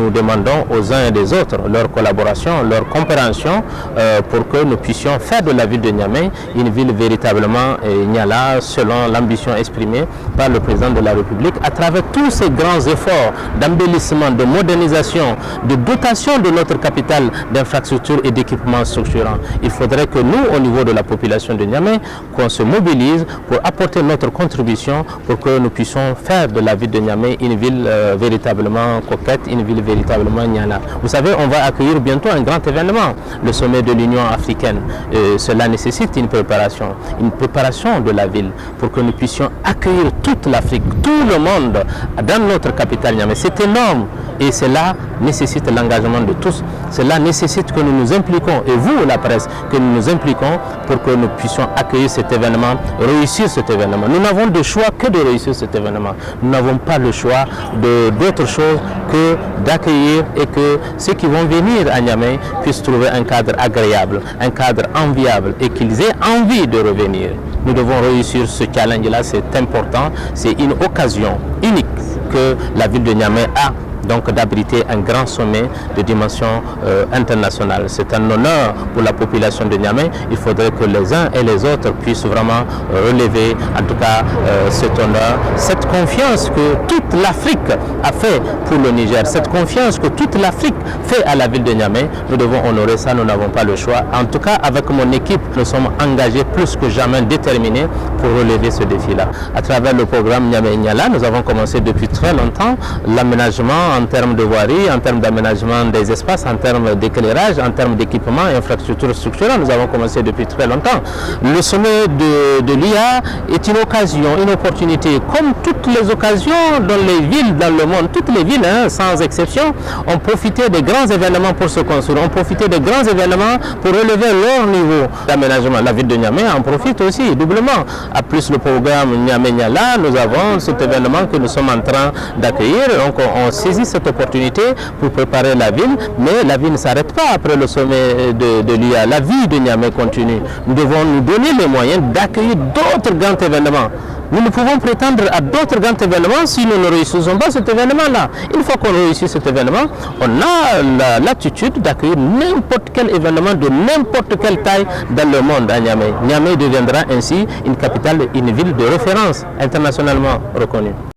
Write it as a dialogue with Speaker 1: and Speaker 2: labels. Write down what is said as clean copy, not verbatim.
Speaker 1: nous demandons aux uns et des autres leur collaboration, leur compréhension pour que nous puissions faire de la ville de Niamey une ville véritablement Niala selon l'ambition exprimée par le président de la République à travers tous ces grands efforts d'embellissement, de modernisation, de dotation de notre capitale d'infrastructures et d'équipements structurants. Il faudrait que nous, au niveau de la population de Niamey, qu'on se mobilise pour apporter notre contribution pour que nous puissions faire de la ville de Niamey une ville véritablement coquette, une ville véritablement Niala. Vous savez, on va accueillir bientôt un grand événement, le sommet de l'Union africaine. Cela nécessite une préparation de la ville pour que nous puissions accueillir toute l'Afrique, tout le monde dans notre capitale Niamey. C'est énorme et cela nécessite l'engagement de tous. Cela nécessite que nous nous impliquons, et vous, la presse, que nous nous impliquons pour que nous puissions accueillir cet événement, réussir cet événement. Nous n'avons de choix que de réussir cet événement. Nous n'avons pas le choix d'autre chose que d'accueillir et que ceux qui vont venir à Niamey puissent trouver un cadre agréable, un cadre enviable et qu'ils aient envie de revenir. Nous devons réussir ce challenge-là, c'est important, c'est une occasion unique que la ville de Niamey a donc d'abriter un grand sommet de dimension internationale. C'est un honneur pour la population de Niamey. Il faudrait que les uns et les autres puissent vraiment relever, en tout cas, cet honneur, cette confiance que toute l'Afrique a fait pour le Niger, cette confiance que toute l'Afrique fait à la ville de Niamey. Nous devons honorer ça, nous n'avons pas le choix. En tout cas, avec mon équipe, nous sommes engagés plus que jamais, déterminés pour relever ce défi-là. À travers le programme Niamey Niala, nous avons commencé depuis très longtemps l'aménagement en termes de voirie, en termes d'aménagement des espaces, en termes d'éclairage, en termes d'équipement et infrastructures structurelles. Nous avons commencé depuis très longtemps. Le sommet de l'IA est une occasion, une opportunité. Comme toutes les occasions dans les villes, dans le monde, toutes les villes, sans exception, ont profité des grands événements pour se construire, ont profité des grands événements pour relever leur niveau d'aménagement. La ville de Niamey en profite aussi, doublement. À plus le programme Niamey Niala, nous avons cet événement que nous sommes en train d'accueillir. Donc on saisit cette opportunité pour préparer la ville, mais la ville ne s'arrête pas après le sommet de l'IA. La vie de Niamey continue. Nous devons nous donner les moyens d'accueillir d'autres grands événements. Nous ne pouvons prétendre à d'autres grands événements si nous ne réussissons pas cet événement-là. Une fois qu'on réussit cet événement, on a l'attitude d'accueillir n'importe quel événement de n'importe quelle taille dans le monde à Niamey. Niamey deviendra ainsi une capitale, une ville de référence internationalement reconnue.